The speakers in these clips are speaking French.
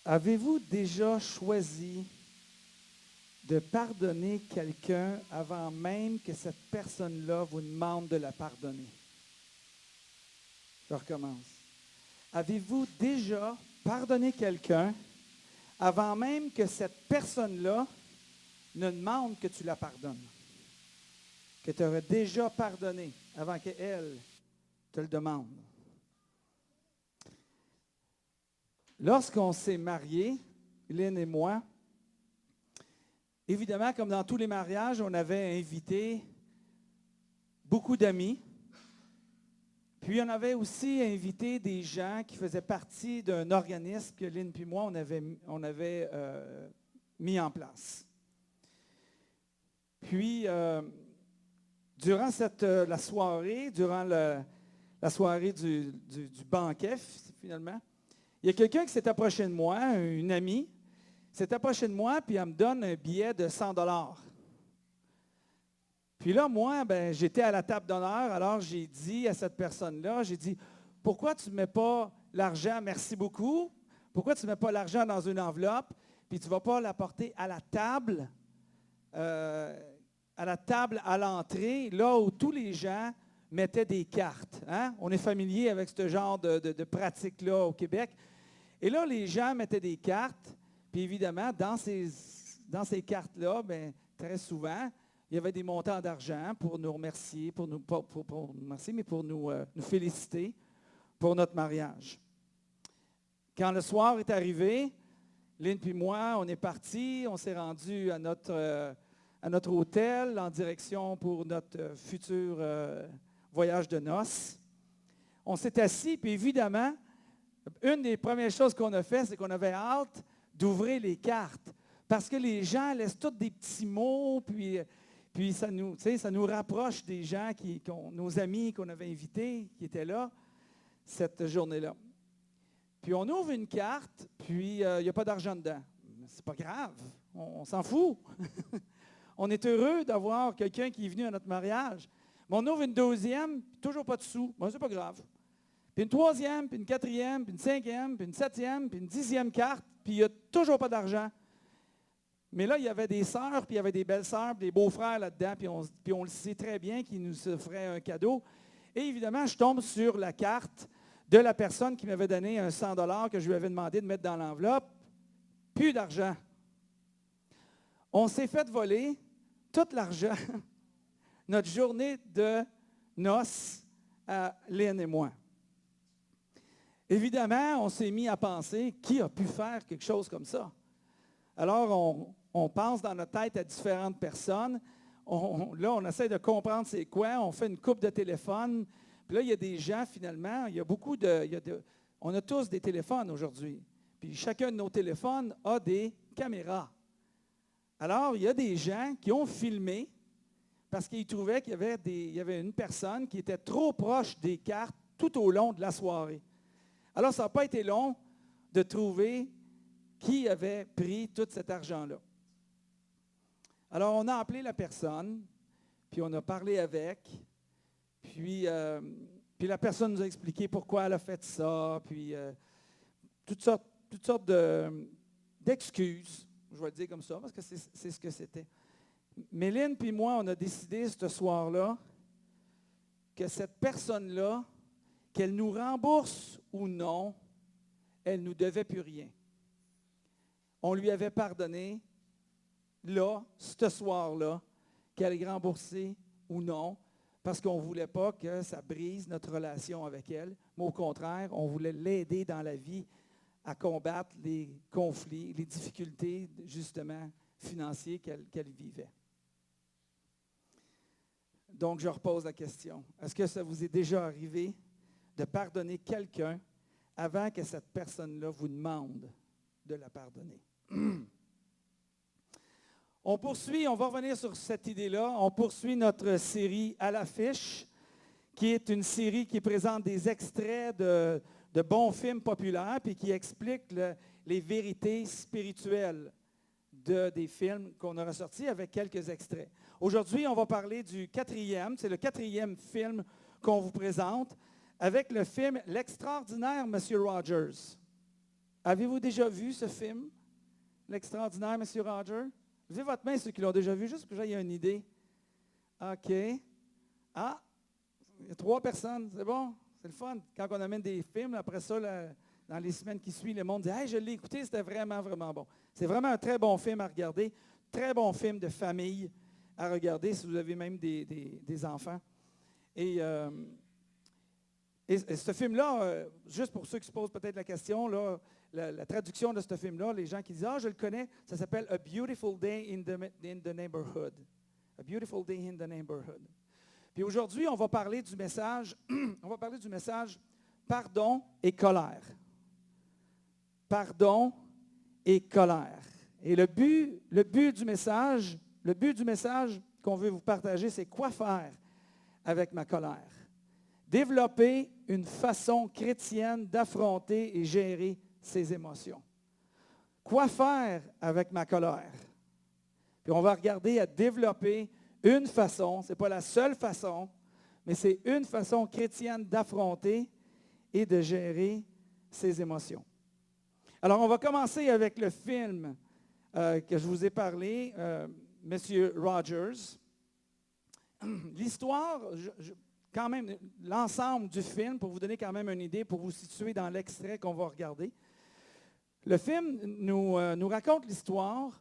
Avez-vous déjà choisi de pardonner quelqu'un avant même que cette personne-là vous demande de la pardonner? Je recommence. Avez-vous déjà pardonné quelqu'un avant même que cette personne-là ne demande que tu la pardonnes? Que tu aurais déjà pardonné avant qu'elle te le demande? Lorsqu'on s'est mariés, Lynn et moi, évidemment, comme dans tous les mariages, on avait invité beaucoup d'amis. Puis on avait aussi invité des gens qui faisaient partie d'un organisme que Lynn et moi, on avait mis en place. Puis, durant la soirée, durant la soirée du banquet, finalement, il y a quelqu'un qui s'est approché de moi, une amie, s'est approché de moi, puis elle me donne un billet de 100 $. Puis là, moi, j'étais à la table d'honneur, alors j'ai dit à cette personne-là, j'ai dit, pourquoi tu ne mets pas l'argent, merci beaucoup, pourquoi tu ne mets pas l'argent dans une enveloppe, puis tu ne vas pas l'apporter à la table à l'entrée, là où tous les gens mettaient des cartes. Hein? On est familier avec ce genre de pratique-là au Québec. Et là, les gens mettaient des cartes, puis évidemment, dans ces cartes-là, très souvent, il y avait des montants d'argent pour nous remercier, pour nous remercier, mais pour nous féliciter pour notre mariage. Quand le soir est arrivé, Lynn et moi, on est partis, on s'est rendus à notre hôtel en direction pour notre futur voyage de noces. On s'est assis, puis évidemment, une des premières choses qu'on a fait, c'est qu'on avait hâte d'ouvrir les cartes. Parce que les gens laissent tous des petits mots, puis ça nous rapproche des gens, nos amis qu'on avait invités, qui étaient là cette journée-là. Puis on ouvre une carte, puis il n'y a pas d'argent dedans. C'est pas grave, on s'en fout. On est heureux d'avoir quelqu'un qui est venu à notre mariage. Mais on ouvre une deuxième, toujours pas de sous. C'est pas grave. Puis une troisième, puis une quatrième, puis une cinquième, puis une septième, puis une 10e carte, puis il n'y a toujours pas d'argent. Mais là, il y avait des sœurs, puis il y avait des belles-sœurs, puis des beaux-frères là-dedans, puis on le sait très bien qu'ils nous offraient un cadeau. Et évidemment, je tombe sur la carte de la personne qui m'avait donné un 100 $ que je lui avais demandé de mettre dans l'enveloppe. Plus d'argent. On s'est fait voler tout l'argent, notre journée de noces à Lynn et moi. Évidemment, on s'est mis à penser, qui a pu faire quelque chose comme ça? Alors, on pense dans notre tête à différentes personnes. Là, on essaie de comprendre c'est quoi. On fait une coupe de téléphone. Puis là, il y a des gens, finalement, on a tous des téléphones aujourd'hui. Puis chacun de nos téléphones a des caméras. Alors, il y a des gens qui ont filmé parce qu'ils trouvaient qu'il y avait une personne qui était trop proche des cartes tout au long de la soirée. Alors, ça n'a pas été long de trouver qui avait pris tout cet argent-là. Alors, on a appelé la personne, puis on a parlé avec, puis la personne nous a expliqué pourquoi elle a fait ça, puis toutes sortes d'excuses, je vais le dire comme ça, parce que c'est ce que c'était. Mais Lynn puis moi, on a décidé ce soir-là que cette personne-là, qu'elle nous rembourse ou non, elle ne nous devait plus rien. On lui avait pardonné, là, ce soir-là, qu'elle ait remboursé ou non, parce qu'on ne voulait pas que ça brise notre relation avec elle, mais au contraire, on voulait l'aider dans la vie à combattre les conflits, les difficultés, justement, financières qu'elle vivait. Donc, je repose la question. Est-ce que ça vous est déjà arrivé de pardonner quelqu'un avant que cette personne-là vous demande de la pardonner? On va revenir sur cette idée-là. On poursuit notre série à l'affiche, qui est une série qui présente des extraits de bons films populaires puis qui explique les vérités spirituelles des films qu'on a ressortis avec quelques extraits. Aujourd'hui, on va parler du 4e, c'est le 4e film qu'on vous présente, avec le film L'extraordinaire Monsieur Rogers. Avez-vous déjà vu ce film, L'extraordinaire Monsieur Rogers? Levez votre main ceux qui l'ont déjà vu, juste pour que j'aie une idée. OK. Ah, il y a 3 personnes, c'est bon, c'est le fun. Quand on amène des films, après ça, dans les semaines qui suivent, le monde dit « Hey, je l'ai écouté, c'était vraiment, vraiment bon. » C'est vraiment un très bon film à regarder, très bon film de famille à regarder si vous avez même des enfants. Et ce film-là, juste pour ceux qui se posent peut-être la question, là, la traduction de ce film-là, les gens qui disent « Ah, je le connais », ça s'appelle « A Beautiful Day in the Neighborhood ». « A Beautiful Day in the Neighborhood ». Puis aujourd'hui, on va parler du message, pardon et colère. Pardon et colère. Et le but du message qu'on veut vous partager, c'est quoi faire avec ma colère. Développer une façon chrétienne d'affronter et gérer ses émotions. Quoi faire avec ma colère? Puis on va regarder à développer une façon, ce n'est pas la seule façon, mais c'est une façon chrétienne d'affronter et de gérer ses émotions. Alors, on va commencer avec le film que je vous ai parlé, Monsieur Rogers. L'histoire, quand même, l'ensemble du film, pour vous donner quand même une idée, pour vous situer dans l'extrait qu'on va regarder. Le film nous raconte l'histoire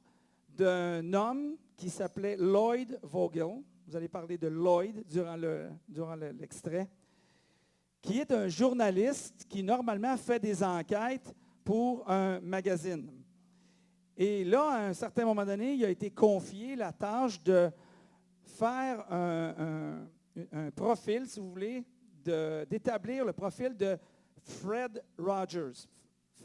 d'un homme qui s'appelait Lloyd Vogel. Vous allez parler de Lloyd durant l'extrait, qui est un journaliste qui normalement fait des enquêtes pour un magazine. Et là, à un certain moment donné, il a été confié la tâche de faire un profil, si vous voulez, d'établir le profil de Fred Rogers.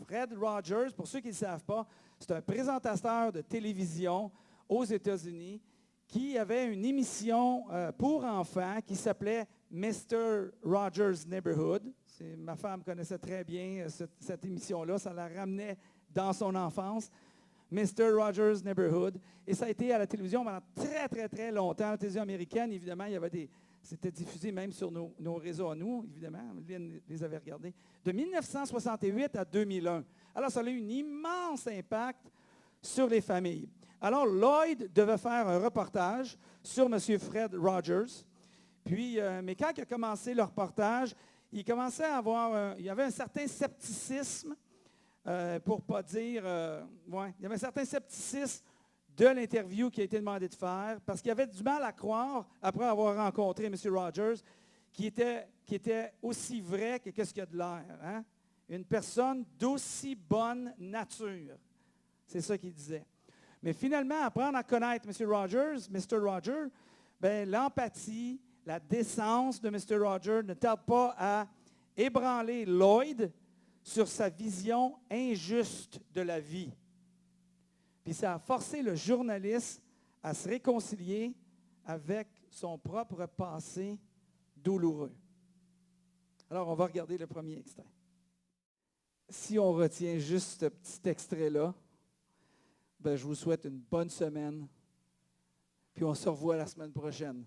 Fred Rogers, pour ceux qui ne le savent pas, c'est un présentateur de télévision aux États-Unis qui avait une émission pour enfants qui s'appelait Mr. Rogers' Neighborhood. Ma femme connaissait très bien cette émission-là, ça la ramenait dans son enfance. Mr. Rogers' Neighborhood. Et ça a été à la télévision pendant très, très, très longtemps. La télévision américaine, évidemment, c'était diffusé même sur nos réseaux à nous, évidemment. Lynn les avait regardés. De 1968 à 2001. Alors, ça a eu un immense impact sur les familles. Alors, Lloyd devait faire un reportage sur M. Fred Rogers. Puis, mais quand il a commencé le reportage, il commençait à avoir, il y avait un certain scepticisme, pour ne pas dire, il y avait un certain scepticisme de l'interview qui a été demandé de faire, parce qu'il avait du mal à croire, après avoir rencontré M. Rogers, qui était aussi vrai que qu'est-ce qu'il y a de l'air. Hein? Une personne d'aussi bonne nature. C'est ça qu'il disait. Mais finalement, apprendre à connaître M. Rogers, Mr. Rogers, l'empathie, la décence de Mr. Rogers ne tarde pas à ébranler Lloyd sur sa vision injuste de la vie. Puis ça a forcé le journaliste à se réconcilier avec son propre passé douloureux. Alors, on va regarder le premier extrait. Si on retient juste ce petit extrait-là, je vous souhaite une bonne semaine, puis on se revoit la semaine prochaine.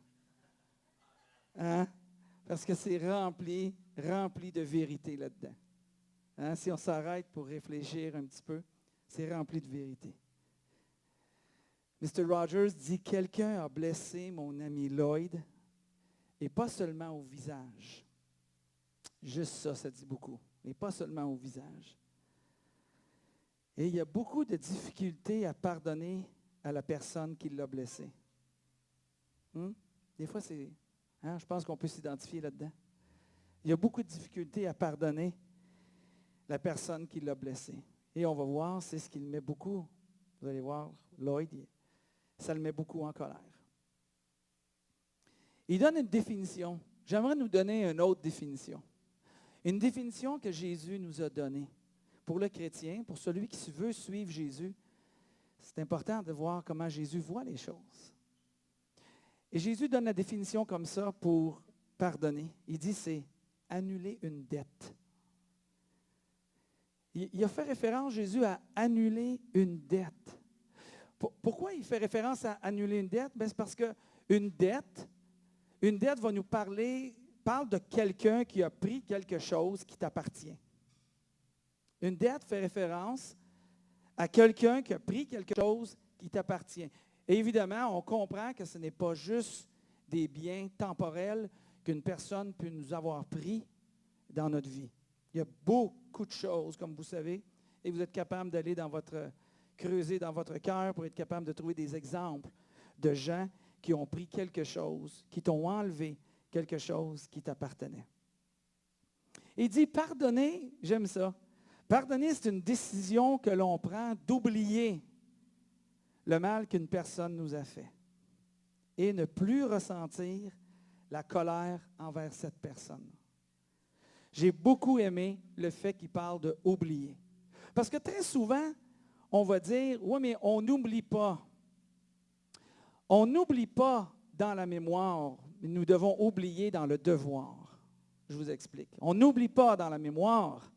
Hein? Parce que c'est rempli de vérité là-dedans. Hein? Si on s'arrête pour réfléchir un petit peu, c'est rempli de vérité. Mr. Rogers dit « Quelqu'un a blessé mon ami Lloyd, et pas seulement au visage. » Juste ça, ça dit beaucoup. Mais pas seulement au visage. Et il y a beaucoup de difficultés à pardonner à la personne qui l'a blessé. Des fois, je pense qu'on peut s'identifier là-dedans. Il y a beaucoup de difficultés à pardonner la personne qui l'a blessé. Et on va voir, c'est ce qui le met beaucoup. Vous allez voir, Lloyd, ça le met beaucoup en colère. Il donne une définition. J'aimerais nous donner une autre définition. Une définition que Jésus nous a donnée. Pour le chrétien, pour celui qui veut suivre Jésus, c'est important de voir comment Jésus voit les choses. Et Jésus donne la définition comme ça pour pardonner. Il dit c'est annuler une dette. Il a fait référence, Jésus, à annuler une dette. Pourquoi il fait référence à annuler une dette? C'est parce qu'une dette va nous parle de quelqu'un qui a pris quelque chose qui t'appartient. Une dette fait référence à quelqu'un qui a pris quelque chose qui t'appartient. Et évidemment, on comprend que ce n'est pas juste des biens temporels qu'une personne peut nous avoir pris dans notre vie. Il y a beaucoup de choses, comme vous savez, et vous êtes capable d'aller creuser dans votre cœur pour être capable de trouver des exemples de gens qui ont pris quelque chose, qui t'ont enlevé quelque chose qui t'appartenait. Il dit, pardonner, j'aime ça. Pardonner, c'est une décision que l'on prend d'oublier le mal qu'une personne nous a fait et ne plus ressentir la colère envers cette personne. J'ai beaucoup aimé le fait qu'il parle de oublier. Parce que très souvent, on va dire, oui, mais on n'oublie pas. On n'oublie pas dans la mémoire, mais nous devons oublier dans le devoir. Je vous explique. On n'oublie pas dans la mémoire.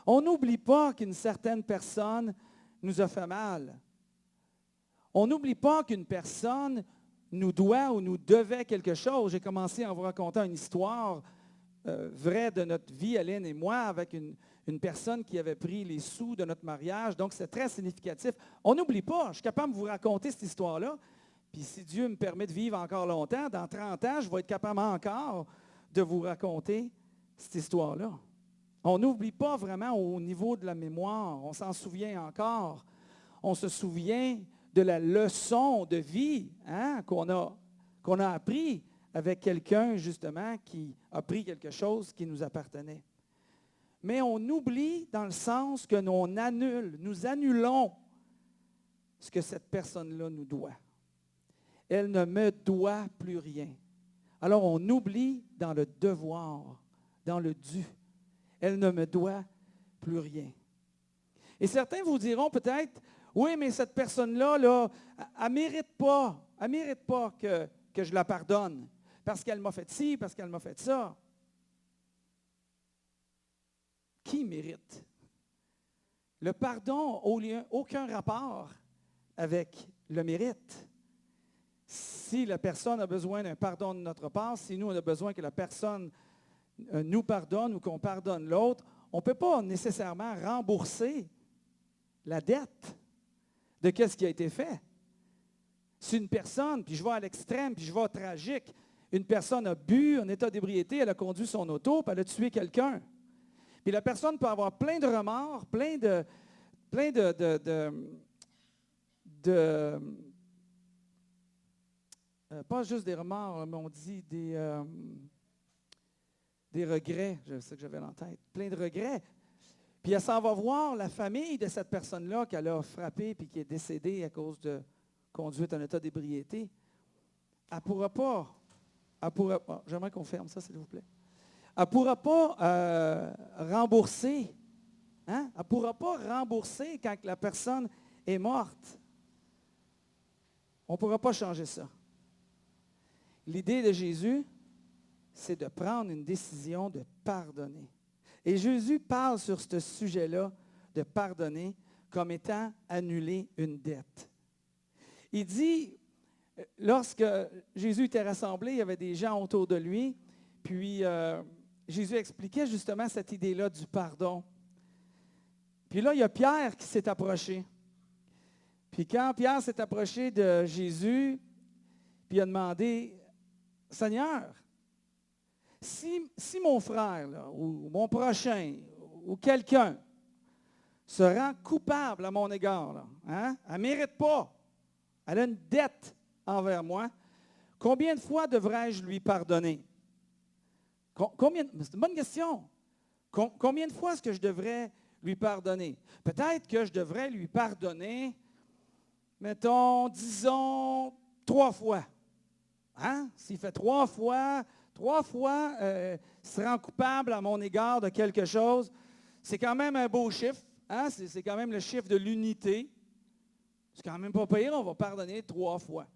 On n'oublie pas qu'une certaine personne nous a fait mal. On n'oublie pas qu'une personne nous doit ou nous devait quelque chose. J'ai commencé en vous racontant une histoire vraie de notre vie, Hélène et moi, avec une personne qui avait pris les sous de notre mariage. Donc, c'est très significatif. On n'oublie pas. Je suis capable de vous raconter cette histoire-là. Puis si Dieu me permet de vivre encore longtemps, dans 30 ans, je vais être capable encore de vous raconter cette histoire-là. On n'oublie pas vraiment au niveau de la mémoire. On s'en souvient encore. On se souvient de la leçon de vie qu'on a appris avec quelqu'un, justement, qui a pris quelque chose qui nous appartenait. Mais on oublie dans le sens que nous annulons ce que cette personne-là nous doit. Elle ne me doit plus rien. Alors on oublie dans le devoir, dans le dû. Elle ne me doit plus rien. Et certains vous diront peut-être, oui, mais cette personne-là, elle ne mérite pas que je la pardonne, parce qu'elle m'a fait ci, parce qu'elle m'a fait ça. Qui mérite? Le pardon n'a aucun rapport avec le mérite. Si la personne a besoin d'un pardon de notre part, si nous, on a besoin que la personne nous pardonne ou qu'on pardonne l'autre, on ne peut pas nécessairement rembourser la dette de ce qui a été fait. Si une personne, puis je vais à l'extrême, puis je vais au tragique, une personne a bu en état d'ébriété, elle a conduit son auto, puis elle a tué quelqu'un. Puis la personne peut avoir plein de remords, plein de pas juste des remords, mais on dit des regrets, je sais que j'avais en tête, plein de regrets. Puis elle s'en va voir la famille de cette personne-là qu'elle a frappée puis qui est décédée à cause de conduite en état d'ébriété. Elle ne pourra pas, j'aimerais qu'on ferme ça, s'il vous plaît. Elle ne pourra pas rembourser. Elle ne pourra pas rembourser quand la personne est morte. On ne pourra pas changer ça. L'idée de Jésus, c'est de prendre une décision de pardonner. Et Jésus parle sur ce sujet-là de pardonner comme étant annuler une dette. Il dit, lorsque Jésus était rassemblé, il y avait des gens autour de lui, puis Jésus expliquait justement cette idée-là du pardon. Puis là, il y a Pierre qui s'est approché. Puis quand Pierre s'est approché de Jésus, puis il a demandé, « Seigneur, si mon frère là, ou mon prochain ou quelqu'un se rend coupable à mon égard, là, elle ne mérite pas, elle a une dette envers moi, combien de fois devrais-je lui pardonner? » C'est une bonne question. Combien de fois est-ce que je devrais lui pardonner? Peut-être que je devrais lui pardonner, mettons, disons, 3 fois. S'il fait 3 fois, se rend coupable à mon égard de quelque chose, c'est quand même un beau chiffre. C'est quand même le chiffre de l'unité. C'est quand même pas pire, on va pardonner 3 fois.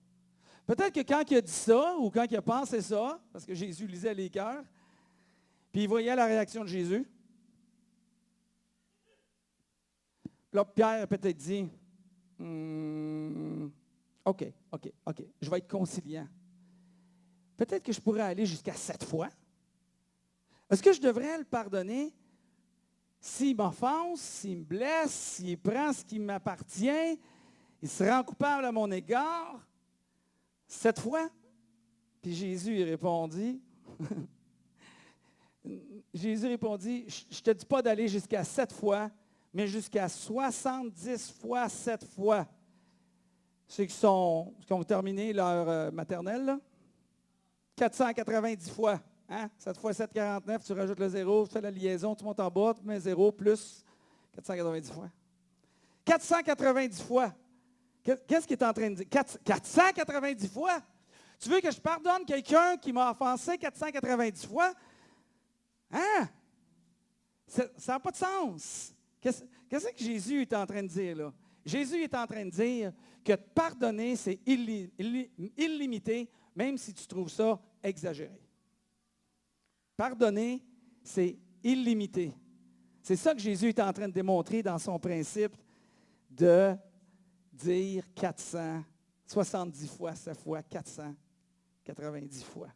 Peut-être que quand il a dit ça, ou quand il a pensé ça, parce que Jésus lisait les cœurs, puis il voyait la réaction de Jésus, là, Pierre a peut-être dit, OK, je vais être conciliant. Peut-être que je pourrais aller jusqu'à 7 fois. Est-ce que je devrais le pardonner s'il m'offense, s'il me blesse, s'il prend ce qui m'appartient, il se rend coupable à mon égard 7 fois. Puis Jésus répondit, je ne te dis pas d'aller jusqu'à 7 fois, mais jusqu'à 70 fois 7 fois. Ceux qui ont terminé leur maternelle, là, 490 fois. Hein? 7 fois 7, 49, tu rajoutes le 0, tu fais la liaison, tu montes en bas, tu mets 0 plus 490 fois. 490 fois. Qu'est-ce qu'il est en train de dire? 490 fois? Tu veux que je pardonne quelqu'un qui m'a offensé 490 fois? Hein? Ça n'a pas de sens. Qu'est-ce que Jésus est en train de dire là? Jésus est en train de dire que pardonner, c'est illimité, même si tu trouves ça exagéré. Pardonner, c'est illimité. C'est ça que Jésus est en train de démontrer dans son principe de dire 470 fois, 7 fois, 490 fois.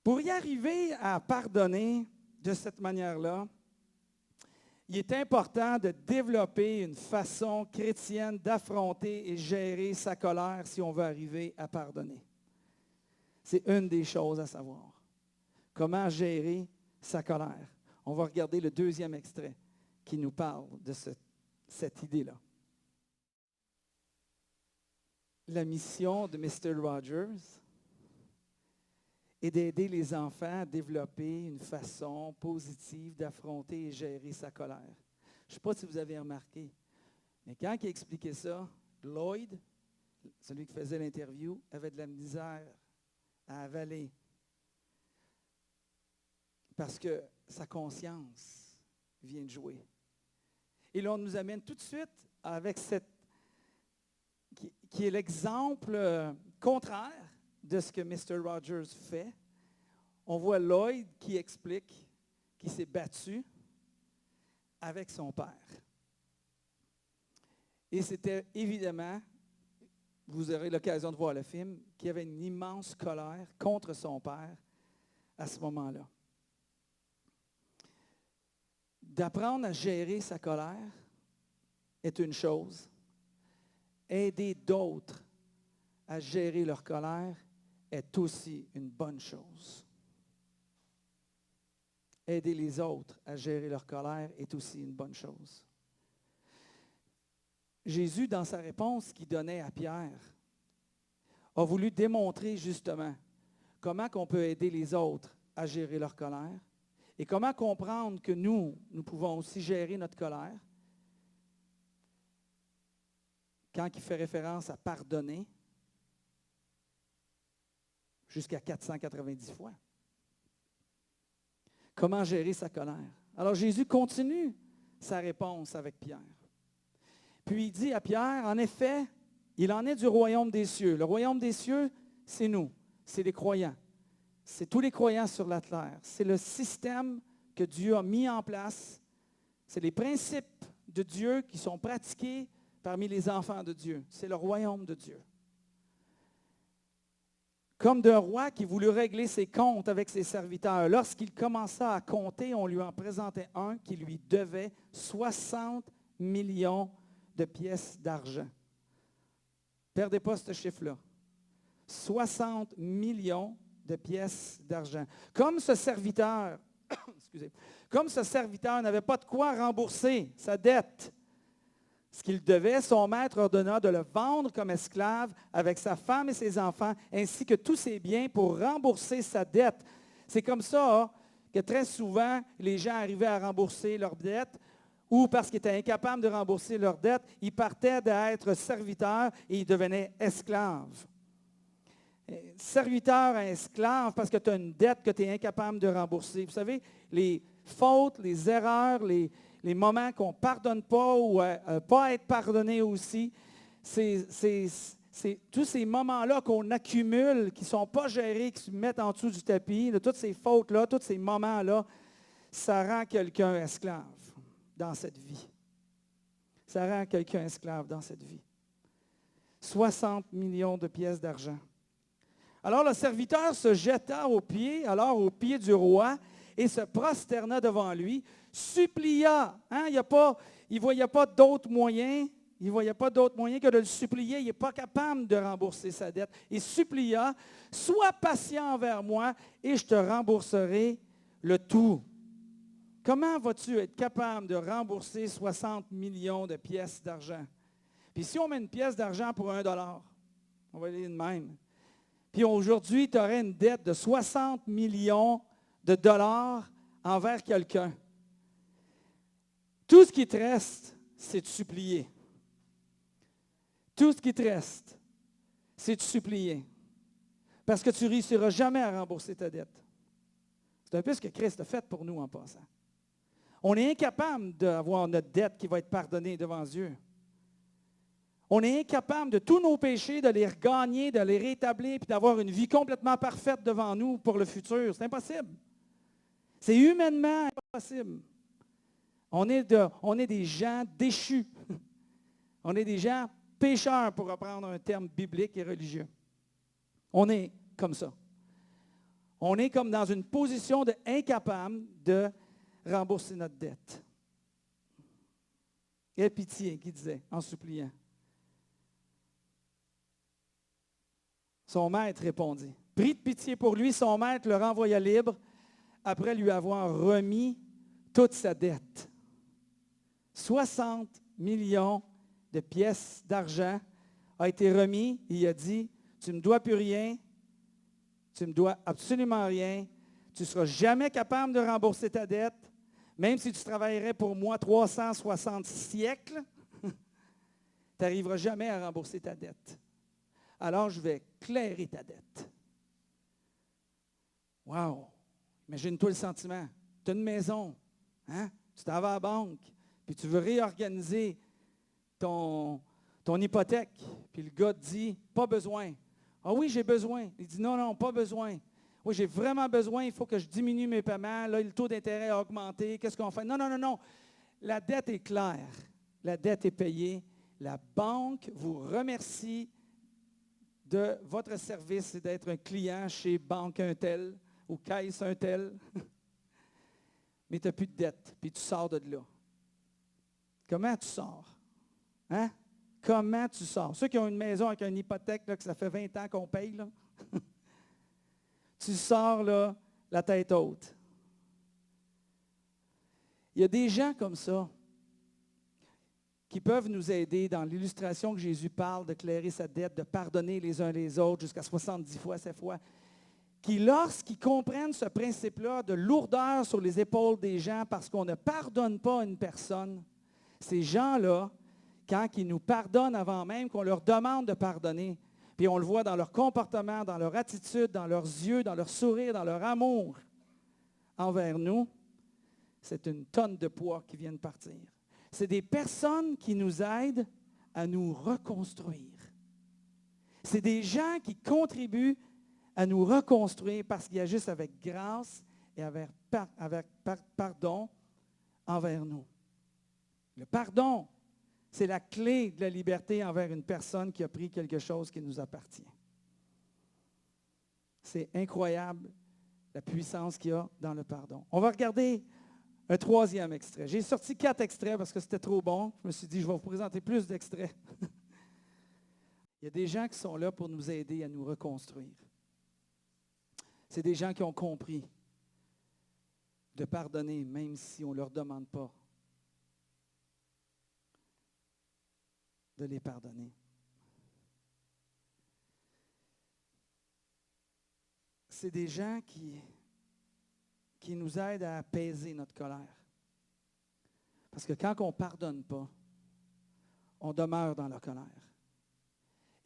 Pour y arriver à pardonner de cette manière-là, il est important de développer une façon chrétienne d'affronter et gérer sa colère si on veut arriver à pardonner. C'est une des choses à savoir. Comment gérer sa colère. On va regarder le deuxième extrait qui nous parle de cette idée-là. La mission de Mr. Rogers est d'aider les enfants à développer une façon positive d'affronter et gérer sa colère. Je ne sais pas si vous avez remarqué, mais quand il expliquait ça, Lloyd, celui qui faisait l'interview, avait de la misère à avaler parce que sa conscience vient de jouer. Et là, on nous amène tout de suite avec qui est l'exemple contraire de ce que Mr. Rogers fait. On voit Lloyd qui explique qu'il s'est battu avec son père. Et c'était évidemment, vous aurez l'occasion de voir le film, qu'il y avait une immense colère contre son père à ce moment-là. D'apprendre à gérer sa colère est une chose. Aider d'autres à gérer leur colère est aussi une bonne chose. Aider les autres à gérer leur colère est aussi une bonne chose. Jésus, dans sa réponse qu'il donnait à Pierre, a voulu démontrer justement comment on peut aider les autres à gérer leur colère et comment comprendre que nous pouvons aussi gérer notre colère quand il fait référence à pardonner jusqu'à 490 fois. Comment gérer sa colère? Alors Jésus continue sa réponse avec Pierre. Puis il dit à Pierre, en effet, il en est du royaume des cieux. Le royaume des cieux, c'est nous, c'est les croyants. C'est tous les croyants sur la terre. C'est le système que Dieu a mis en place. C'est les principes de Dieu qui sont pratiqués parmi les enfants de Dieu. C'est le royaume de Dieu. Comme d'un roi qui voulut régler ses comptes avec ses serviteurs. Lorsqu'il commença à compter, on lui en présentait un qui lui devait 60 millions de pièces d'argent. Perdez pas ce chiffre-là. 60 millions de pièces d'argent. Comme ce serviteur n'avait pas de quoi rembourser sa dette, ce qu'il devait, son maître ordonna de le vendre comme esclave avec sa femme et ses enfants, ainsi que tous ses biens pour rembourser sa dette. C'est comme ça que très souvent, les gens arrivaient à rembourser leur dette, ou parce qu'ils étaient incapables de rembourser leur dette, ils partaient d'être serviteurs et ils devenaient esclaves. Serviteur à esclave parce que tu as une dette que tu es incapable de rembourser. Vous savez, les fautes, les erreurs, les moments qu'on ne pardonne pas ou pas être pardonné aussi, c'est tous ces moments-là qu'on accumule, qui ne sont pas gérés, qui se mettent en dessous du tapis, de toutes ces fautes-là, tous ces moments-là, ça rend quelqu'un esclave dans cette vie. Ça rend quelqu'un esclave dans cette vie. 60 millions de pièces d'argent. Alors le serviteur se jeta aux pieds du roi et se prosterna devant lui, supplia. Hein, il ne voyait pas d'autre moyen. Il ne voyait pas d'autre moyen que de le supplier. Il n'est pas capable de rembourser sa dette. Il supplia, sois patient envers moi et je te rembourserai le tout. Comment vas-tu être capable de rembourser 60 millions de pièces d'argent? Puis si on met une pièce d'argent pour $1, on va aller de même. Puis aujourd'hui, tu aurais une dette de 60 millions de dollars envers quelqu'un. Tout ce qui te reste, c'est de supplier. Tout ce qui te reste, c'est de supplier. Parce que tu ne réussiras jamais à rembourser ta dette. C'est un peu ce que Christ a fait pour nous en passant. On est incapable d'avoir notre dette qui va être pardonnée devant Dieu. On est incapable de tous nos péchés, de les regagner, de les rétablir, puis d'avoir une vie complètement parfaite devant nous pour le futur. C'est impossible. C'est humainement impossible. On est des gens déchus. On est des gens pécheurs, pour reprendre un terme biblique et religieux. On est comme ça. On est comme dans une position incapable de rembourser notre dette. Aie pitié, qui disait, en suppliant. Son maître répondit. Pris de pitié pour lui, son maître le renvoya libre après lui avoir remis toute sa dette. 60 millions de pièces d'argent a été remis. Il a dit, tu ne me dois plus rien, tu ne me dois absolument rien, tu ne seras jamais capable de rembourser ta dette, même si tu travaillerais pour moi 360 siècles, tu n'arriveras jamais à rembourser ta dette. Alors je vais clairer ta dette. Wow! Imagine-toi le sentiment. Tu as une maison, hein? Tu t'en vas à la banque, puis tu veux réorganiser ton hypothèque. Puis le gars te dit, pas besoin. Ah oui, j'ai besoin. Il dit, non, pas besoin. Oui, j'ai vraiment besoin, il faut que je diminue mes paiements. Là, le taux d'intérêt a augmenté. Qu'est-ce qu'on fait? Non. La dette est claire. La dette est payée. La banque vous remercie de votre service et d'être un client chez Banque un tel ou Caisse un tel. Mais tu n'as plus de dette, puis tu sors de là. Comment tu sors? Hein? Comment tu sors? Ceux qui ont une maison avec une hypothèque, là, que ça fait 20 ans qu'on paye, là, tu sors là, la tête haute. Il y a des gens comme ça qui peuvent nous aider dans l'illustration que Jésus parle de clairer sa dette, de pardonner les uns les autres jusqu'à 70 fois, ces fois, qui, lorsqu'ils comprennent ce principe-là de lourdeur sur les épaules des gens parce qu'on ne pardonne pas une personne, ces gens-là, quand ils nous pardonnent avant même qu'on leur demande de pardonner, puis on le voit dans leur comportement, dans leur attitude, dans leurs yeux, dans leur sourire, dans leur amour envers nous, c'est une tonne de poids qui vient de partir. C'est des personnes qui nous aident à nous reconstruire. C'est des gens qui contribuent à nous reconstruire parce qu'ils agissent avec grâce et avec pardon envers nous. Le pardon, c'est la clé de la liberté envers une personne qui a pris quelque chose qui nous appartient. C'est incroyable la puissance qu'il y a dans le pardon. On va regarder un troisième extrait. J'ai sorti 4 extraits parce que c'était trop bon. Je me suis dit, je vais vous présenter plus d'extraits. Il y a des gens qui sont là pour nous aider à nous reconstruire. C'est des gens qui ont compris de pardonner même si on ne leur demande pas de les pardonner. C'est des gens qui nous aident à apaiser notre colère. Parce que quand on ne pardonne pas, on demeure dans la colère.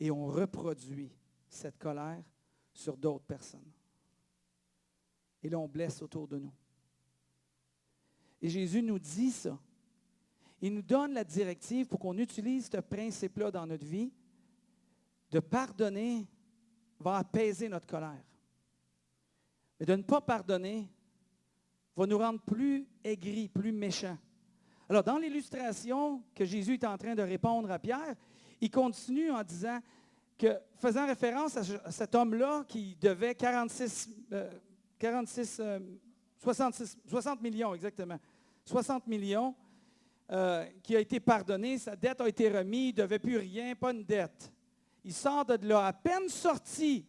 Et on reproduit cette colère sur d'autres personnes. Et là, on blesse autour de nous. Et Jésus nous dit ça. Il nous donne la directive pour qu'on utilise ce principe-là dans notre vie. De pardonner va apaiser notre colère. Mais de ne pas pardonner va nous rendre plus aigris, plus méchants. Alors, dans l'illustration que Jésus est en train de répondre à Pierre, il continue en disant que, faisant référence à cet homme-là qui devait 46 60 millions exactement. 60 millions qui a été pardonné, sa dette a été remise, il ne devait plus rien, pas une dette. Il sort de là, à peine sorti.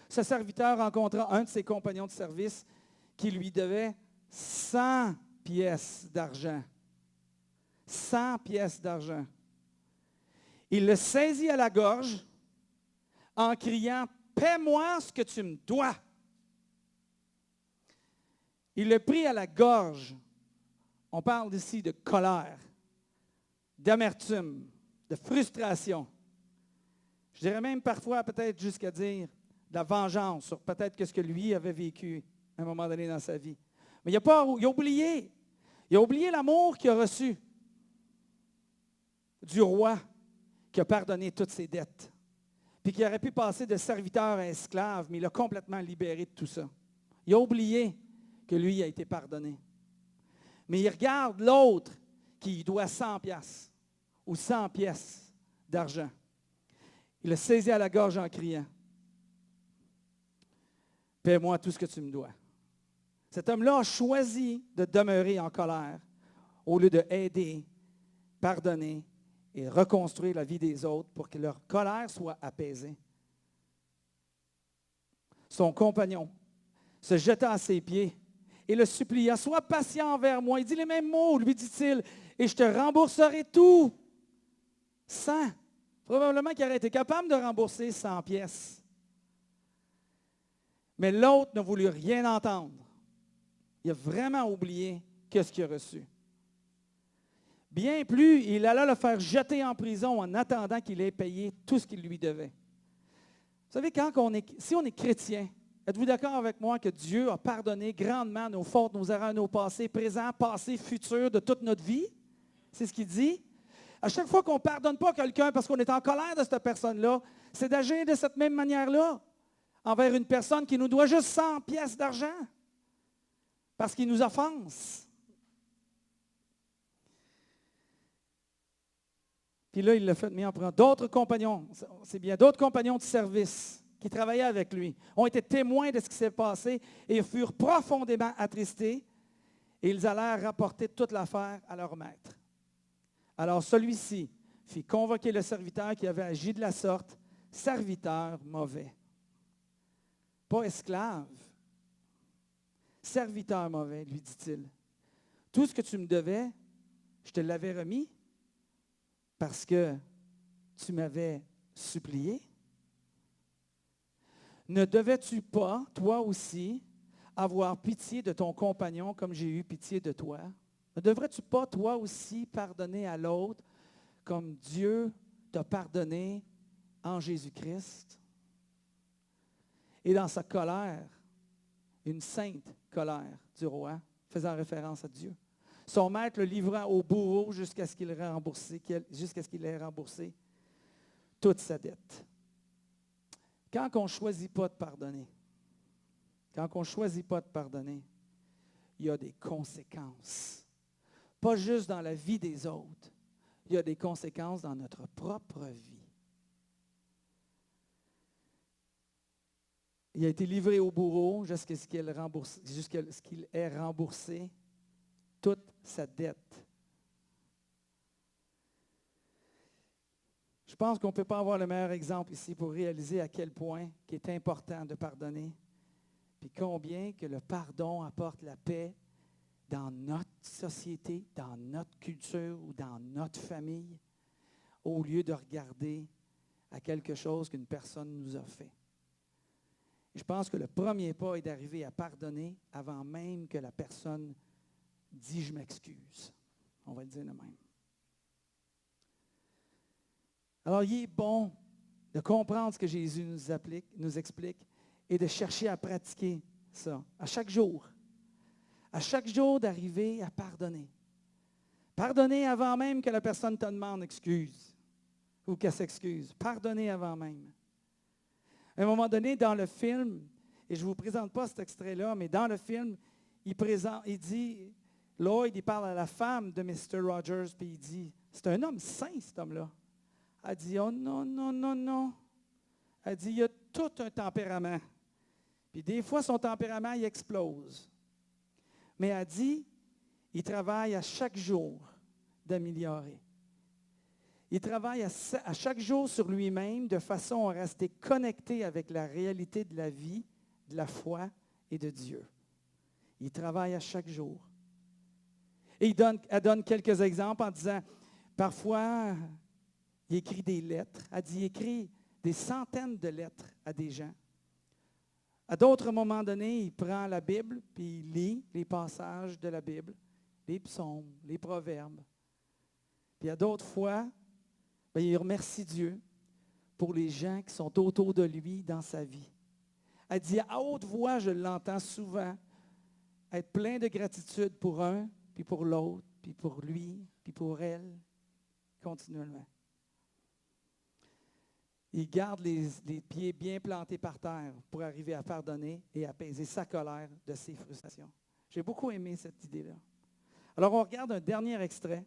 Ce serviteur rencontra un de ses compagnons de service qui lui devait 100 pièces d'argent. 100 pièces d'argent. Il le saisit à la gorge en criant « Paie-moi ce que tu me dois ». Il le prit à la gorge. On parle ici de colère, d'amertume, de frustration. Je dirais même parfois peut-être jusqu'à dire de la vengeance sur peut-être ce que lui avait vécu à un moment donné dans sa vie. Mais il a oublié. Il a oublié l'amour qu'il a reçu du roi qui a pardonné toutes ses dettes. Puis qui aurait pu passer de serviteur à esclave, mais il l'a complètement libéré de tout ça. Il a oublié que lui a été pardonné. Mais il regarde l'autre qui doit 100 piastres ou 100 pièces d'argent. Il le saisit à la gorge en criant « Paie-moi tout ce que tu me dois ». Cet homme-là a choisi de demeurer en colère au lieu de aider, pardonner et reconstruire la vie des autres pour que leur colère soit apaisée. Son compagnon se jeta à ses pieds et le supplia, « Sois patient envers moi. » Il dit les mêmes mots, lui dit-il, « Et je te rembourserai tout. » 100. Probablement qu'il aurait été capable de rembourser 100 pièces. Mais l'autre n'a voulu rien entendre. Il a vraiment oublié ce qu'il a reçu. Bien plus, il alla le faire jeter en prison en attendant qu'il ait payé tout ce qu'il lui devait. Vous savez, si on est chrétien, êtes-vous d'accord avec moi que Dieu a pardonné grandement nos fautes, nos erreurs, nos passés, présents, passés, futurs de toute notre vie? C'est ce qu'il dit. À chaque fois qu'on ne pardonne pas quelqu'un parce qu'on est en colère de cette personne-là, c'est d'agir de cette même manière-là envers une personne qui nous doit juste 100 pièces d'argent parce qu'il nous offense. Puis là, il l'a fait, mais en prenant d'autres compagnons, c'est bien, d'autres compagnons de service qui travaillaient avec lui, ont été témoins de ce qui s'est passé et furent profondément attristés et ils allèrent rapporter toute l'affaire à leur maître. Alors celui-ci fit convoquer le serviteur qui avait agi de la sorte, serviteur mauvais. Pas esclave. Serviteur mauvais, lui dit-il. Tout ce que tu me devais, je te l'avais remis parce que tu m'avais supplié. Ne devais-tu pas, toi aussi, avoir pitié de ton compagnon comme j'ai eu pitié de toi? Ne devrais-tu pas, toi aussi, pardonner à l'autre comme Dieu t'a pardonné en Jésus-Christ? Et dans sa colère, une sainte colère du roi, faisant référence à Dieu, son maître le livra au bourreau jusqu'à ce qu'il ait remboursé toute sa dette. Quand on ne choisit pas de pardonner, il y a des conséquences. Pas juste dans la vie des autres, il y a des conséquences dans notre propre vie. Il a été livré au bourreau jusqu'à ce qu'il ait remboursé toute sa dette. Je pense qu'on ne peut pas avoir le meilleur exemple ici pour réaliser à quel point il est important de pardonner, puis combien que le pardon apporte la paix dans notre société, dans notre culture ou dans notre famille, au lieu de regarder à quelque chose qu'une personne nous a fait. Je pense que le premier pas est d'arriver à pardonner avant même que la personne dise « je m'excuse ». On va le dire de même. Alors, il est bon de comprendre ce que Jésus nous explique et de chercher à pratiquer ça à chaque jour. À chaque jour, d'arriver à pardonner. Pardonner avant même que la personne te demande excuse ou qu'elle s'excuse. Pardonner avant même. À un moment donné, dans le film, et je ne vous présente pas cet extrait-là, mais dans le film, il dit, Lloyd, il parle à la femme de Mr. Rogers, puis il dit, c'est un homme saint, cet homme-là. Elle dit, oh non, non, non, non. Elle dit, il y a tout un tempérament. Puis des fois, son tempérament, il explose. Mais elle dit, il travaille à chaque jour d'améliorer. Il travaille à chaque jour sur lui-même de façon à rester connecté avec la réalité de la vie, de la foi et de Dieu. Il travaille à chaque jour. Et elle donne quelques exemples en disant, parfois, il écrit des lettres. Elle dit, il écrit des centaines de lettres à des gens. À d'autres moments donnés, il prend la Bible, puis il lit les passages de la Bible, les psaumes, les proverbes. Puis à d'autres fois, bien, il remercie Dieu pour les gens qui sont autour de lui dans sa vie. Elle dit, à haute voix, je l'entends souvent, être plein de gratitude pour un, puis pour l'autre, puis pour lui, puis pour elle, continuellement. Il garde les pieds bien plantés par terre pour arriver à pardonner et apaiser sa colère de ses frustrations. J'ai beaucoup aimé cette idée-là. Alors, on regarde un dernier extrait,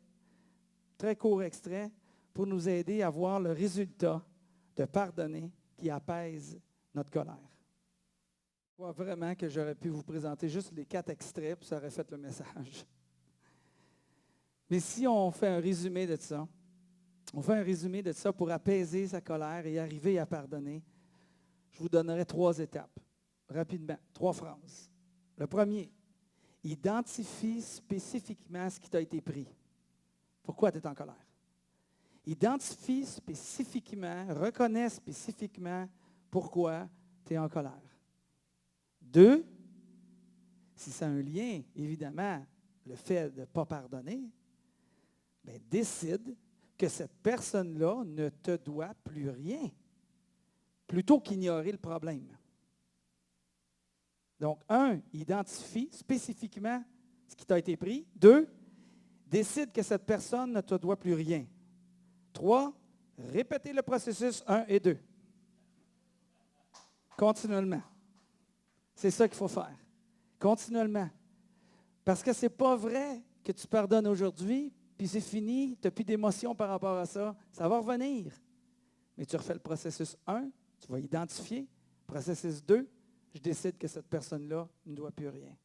très court extrait, pour nous aider à voir le résultat de pardonner qui apaise notre colère. Je crois vraiment que j'aurais pu vous présenter juste les 4 extraits, puis ça aurait fait le message. Mais si on fait un résumé de ça, pour apaiser sa colère et arriver à pardonner, je vous donnerai 3 étapes, rapidement, 3 phrases. Le premier, identifie spécifiquement ce qui t'a été pris. Pourquoi tu es en colère? Identifie spécifiquement, reconnais spécifiquement pourquoi tu es en colère. 2, si ça a un lien, évidemment, le fait de ne pas pardonner, bien, décide que cette personne-là ne te doit plus rien, plutôt qu'ignorer le problème. Donc, 1, identifie spécifiquement ce qui t'a été pris. 2, décide que cette personne ne te doit plus rien. 3, répétez le processus 1 et 2. Continuellement. C'est ça qu'il faut faire. Continuellement. Parce que ce n'est pas vrai que tu pardonnes aujourd'hui, puis c'est fini, tu n'as plus d'émotion par rapport à ça. Ça va revenir. Mais tu refais le processus 1, tu vas identifier. Processus 2, je décide que cette personne-là ne doit plus rien.